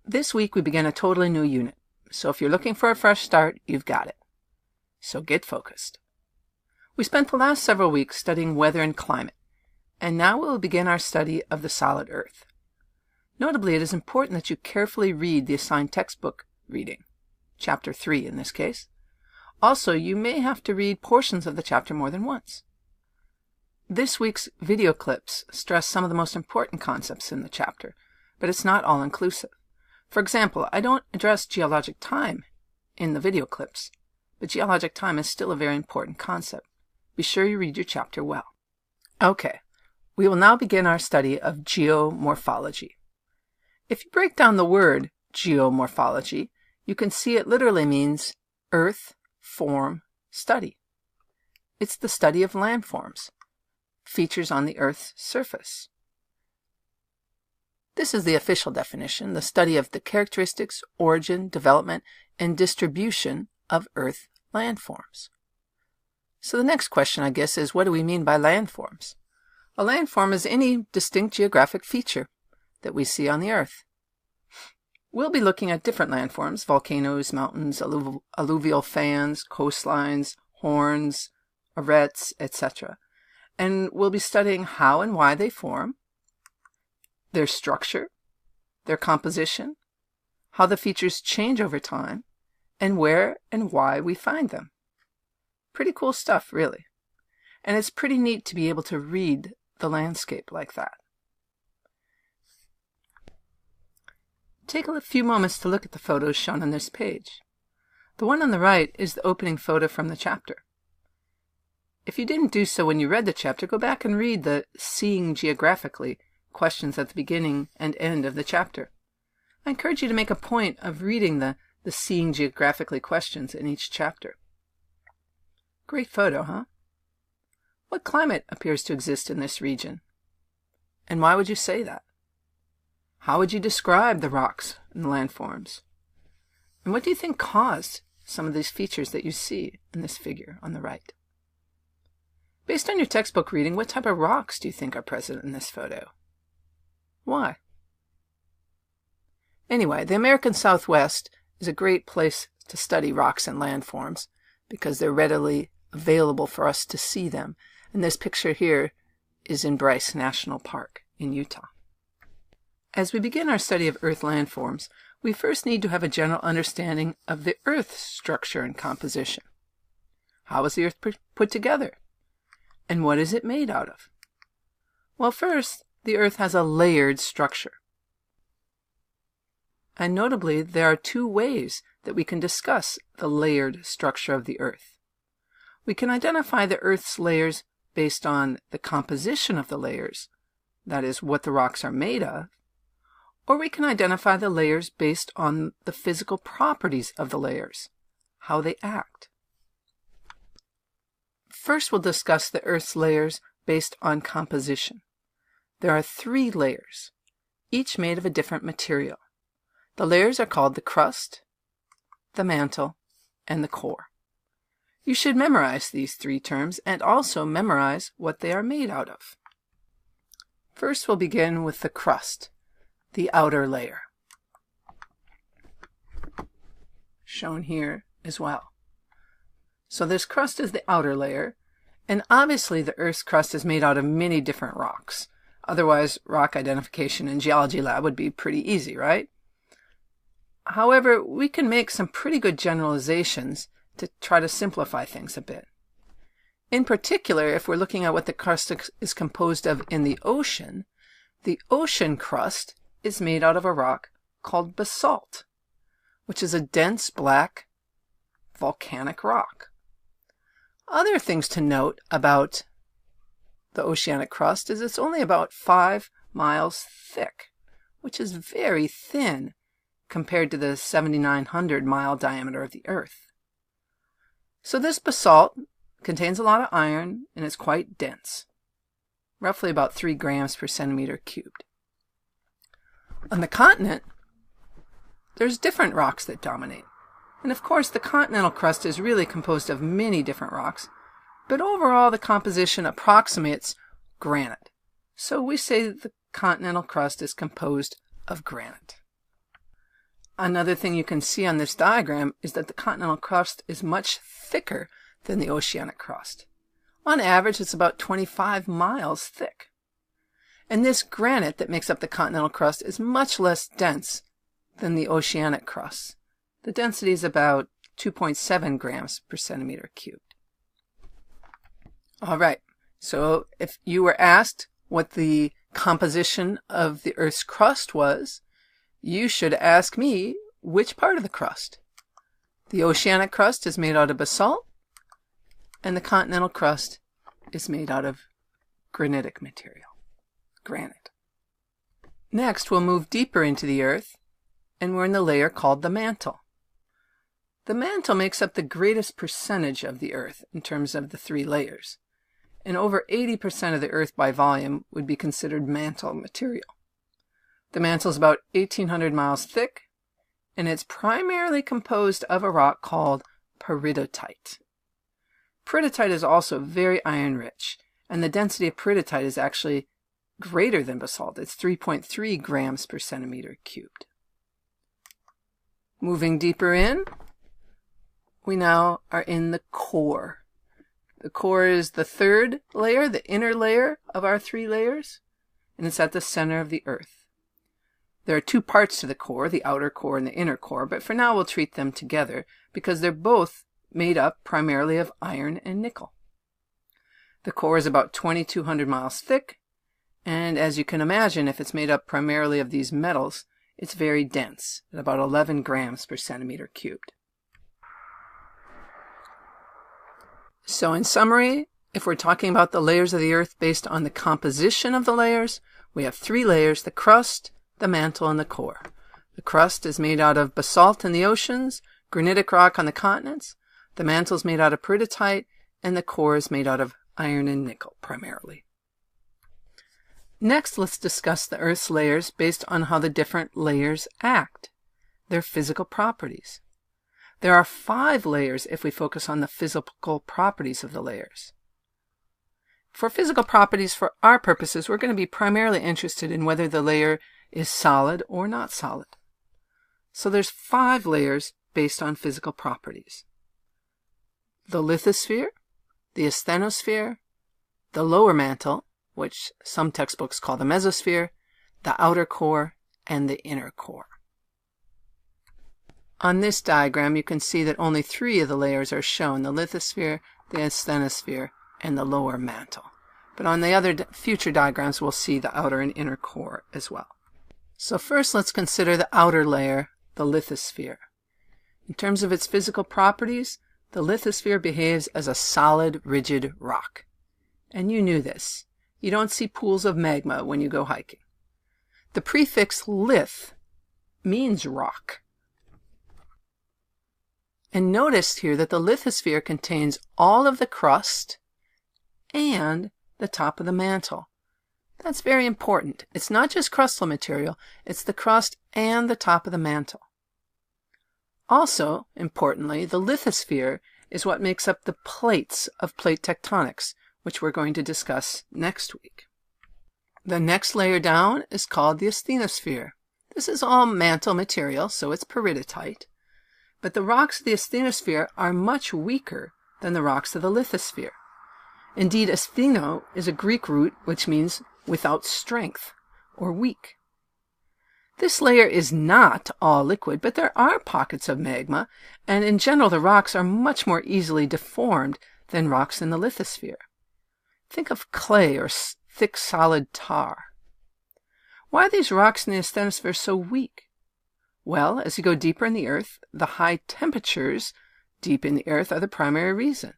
This week we begin a totally new unit, so if you're looking for a fresh start, you've got it. So get focused. We spent the last several weeks studying weather and climate, and now we'll begin our study of the solid Earth. Notably, it is important that you carefully read the assigned textbook reading, Chapter 3 in this case. Also, you may have to read portions of the chapter more than once. This week's video clips stress some of the most important concepts in the chapter, but it's not all-inclusive. For example, I don't address geologic time in the video clips, but geologic time is still a very important concept. Be sure you read your chapter well. Okay, we will now begin our study of geomorphology. If you break down the word geomorphology, you can see it literally means earth, form, study. It's the study of landforms, features on the Earth's surface. This is the official definition, the study of the characteristics, origin, development, and distribution of Earth landforms. So the next question, I guess, is what do we mean by landforms? A landform is any distinct geographic feature that we see on the Earth. We'll be looking at different landforms: volcanoes, mountains, alluvial fans, coastlines, horns, arêtes, etc. And we'll be studying how and why they form, their structure, their composition, how the features change over time, and where and why we find them. Pretty cool stuff, really. And it's pretty neat to be able to read the landscape like that. Take a few moments to look at the photos shown on this page. The one on the right is the opening photo from the chapter. If you didn't do so when you read the chapter, go back and read the Seeing Geographically questions at the beginning and end of the chapter. I encourage you to make a point of reading the Seeing Geographically questions in each chapter. Great photo, huh? What climate appears to exist in this region? And why would you say that? How would you describe the rocks and the landforms? And what do you think caused some of these features that you see in this figure on the right? Based on your textbook reading, what type of rocks do you think are present in this photo? Why? Anyway, the American Southwest is a great place to study rocks and landforms because they're readily available for us to see them. And this picture here is in Bryce National Park in Utah. As we begin our study of Earth landforms, we first need to have a general understanding of the Earth's structure and composition. How is the Earth put together? And what is it made out of? Well, first, the Earth has a layered structure. And notably, there are two ways that we can discuss the layered structure of the Earth. We can identify the Earth's layers based on the composition of the layers, that is, what the rocks are made of, or we can identify the layers based on the physical properties of the layers, how they act. First, we'll discuss the Earth's layers based on composition. There are 3 layers, each made of a different material. The layers are called the crust, the mantle, and the core. You should memorize these 3 terms and also memorize what they are made out of. First, we'll begin with the crust, the outer layer, shown here as well. So this crust is the outer layer, and obviously the Earth's crust is made out of many different rocks. Otherwise, rock identification in geology lab would be pretty easy, right? However, we can make some pretty good generalizations to try to simplify things a bit. In particular, if we're looking at what the crust is composed of in the ocean crust is made out of a rock called basalt, which is a dense black volcanic rock. Other things to note about the oceanic crust is it's only about 5 miles thick, which is very thin compared to the 7,900 mile diameter of the Earth. So this basalt contains a lot of iron and is quite dense, roughly about 3 grams per centimeter cubed. On the continent, there's different rocks that dominate. And of course, the continental crust is really composed of many different rocks, but overall the composition approximates granite. So we say the continental crust is composed of granite. Another thing you can see on this diagram is that the continental crust is much thicker than the oceanic crust. On average, it's about 25 miles thick. And this granite that makes up the continental crust is much less dense than the oceanic crust. The density is about 2.7 grams per centimeter cubed. All right, so if you were asked what the composition of the Earth's crust was, you should ask me which part of the crust. The oceanic crust is made out of basalt, and the continental crust is made out of granitic material, granite. Next, we'll move deeper into the Earth, and we're in the layer called the mantle. The mantle makes up the greatest percentage of the Earth in terms of the three layers, and over 80% of the Earth by volume would be considered mantle material. The mantle is about 1,800 miles thick, and it's primarily composed of a rock called peridotite. Peridotite is also very iron-rich, and the density of peridotite is actually greater than basalt. It's 3.3 grams per centimeter cubed. Moving deeper in, we now are in the core. The core is the third layer, the inner layer of our three layers, and it's at the center of the Earth. There are two parts to the core, the outer core and the inner core, but for now we'll treat them together because they're both made up primarily of iron and nickel. The core is about 2,200 miles thick, and as you can imagine, if it's made up primarily of these metals, it's very dense, at about 11 grams per centimeter cubed. So in summary, if we're talking about the layers of the Earth based on the composition of the layers, we have three layers: the crust, the mantle, and the core. The crust is made out of basalt in the oceans, granitic rock on the continents. The mantle is made out of peridotite, and the core is made out of iron and nickel primarily. Next, let's discuss the Earth's layers based on how the different layers act, their physical properties. There are 5 layers if we focus on the physical properties of the layers. For physical properties, for our purposes, we're going to be primarily interested in whether the layer is solid or not solid. So there's 5 layers based on physical properties: the lithosphere, the asthenosphere, the lower mantle, which some textbooks call the mesosphere, the outer core, and the inner core. On this diagram, you can see that only 3 of the layers are shown: the lithosphere, the asthenosphere, and the lower mantle. But on the other future diagrams, we'll see the outer and inner core as well. So first, let's consider the outer layer, the lithosphere. In terms of its physical properties, the lithosphere behaves as a solid, rigid rock. And you knew this. You don't see pools of magma when you go hiking. The prefix lith means rock. And notice here that the lithosphere contains all of the crust and the top of the mantle. That's very important. It's not just crustal material, it's the crust and the top of the mantle. Also, importantly, the lithosphere is what makes up the plates of plate tectonics, which we're going to discuss next week. The next layer down is called the asthenosphere. This is all mantle material, so it's peridotite. But the rocks of the asthenosphere are much weaker than the rocks of the lithosphere. Indeed, astheno is a Greek root which means without strength or weak. This layer is not all liquid, but there are pockets of magma, and in general the rocks are much more easily deformed than rocks in the lithosphere. Think of clay or thick solid tar. Why are these rocks in the asthenosphere so weak? Well, as you go deeper in the Earth, the high temperatures deep in the Earth are the primary reason.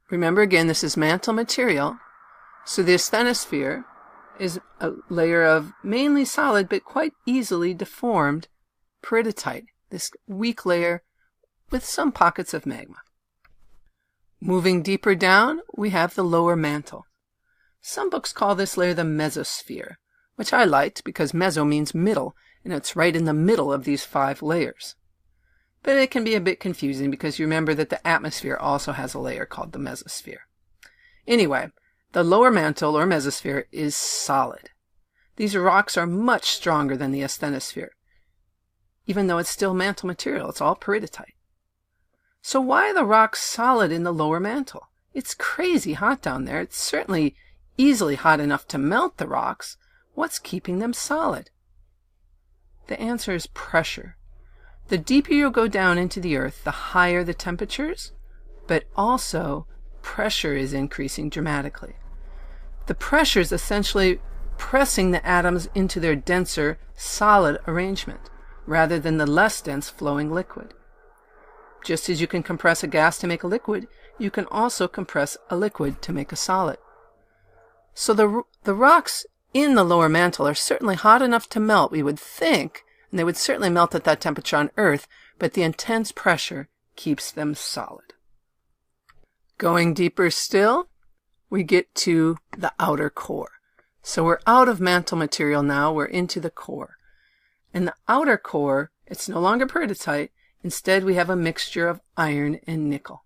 Remember again, this is mantle material, so the asthenosphere is a layer of mainly solid but quite easily deformed peridotite, this weak layer with some pockets of magma. Moving deeper down, we have the lower mantle. Some books call this layer the mesosphere, which I liked because meso means middle, and it's right in the middle of these 5 layers. But it can be a bit confusing because you remember that the atmosphere also has a layer called the mesosphere. Anyway, the lower mantle or mesosphere is solid. These rocks are much stronger than the asthenosphere, even though it's still mantle material. It's all peridotite. So why are the rocks solid in the lower mantle? It's crazy hot down there. It's certainly easily hot enough to melt the rocks. What's keeping them solid? The answer is pressure. The deeper you go down into the earth, the higher the temperatures, but also pressure is increasing dramatically. The pressure is essentially pressing the atoms into their denser, solid arrangement, rather than the less dense flowing liquid. Just as you can compress a gas to make a liquid, you can also compress a liquid to make a solid. So the rocks in the lower mantle are certainly hot enough to melt, we would think, and they would certainly melt at that temperature on Earth, but the intense pressure keeps them solid. Going deeper still, we get to the outer core. So we're out of mantle material now, we're into the core. In the outer core, it's no longer peridotite. Instead, we have a mixture of iron and nickel.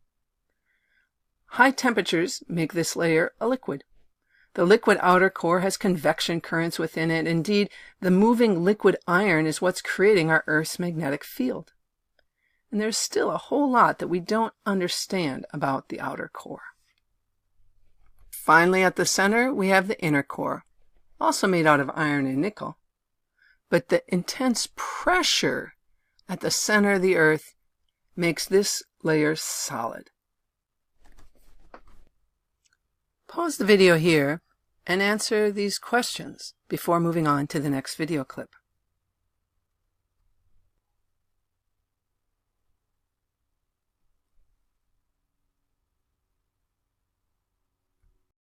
High temperatures make this layer a liquid. The liquid outer core has convection currents within it. Indeed, the moving liquid iron is what's creating our Earth's magnetic field. And there's still a whole lot that we don't understand about the outer core. Finally, at the center, we have the inner core, also made out of iron and nickel. But the intense pressure at the center of the Earth makes this layer solid. Pause the video here and answer these questions before moving on to the next video clip.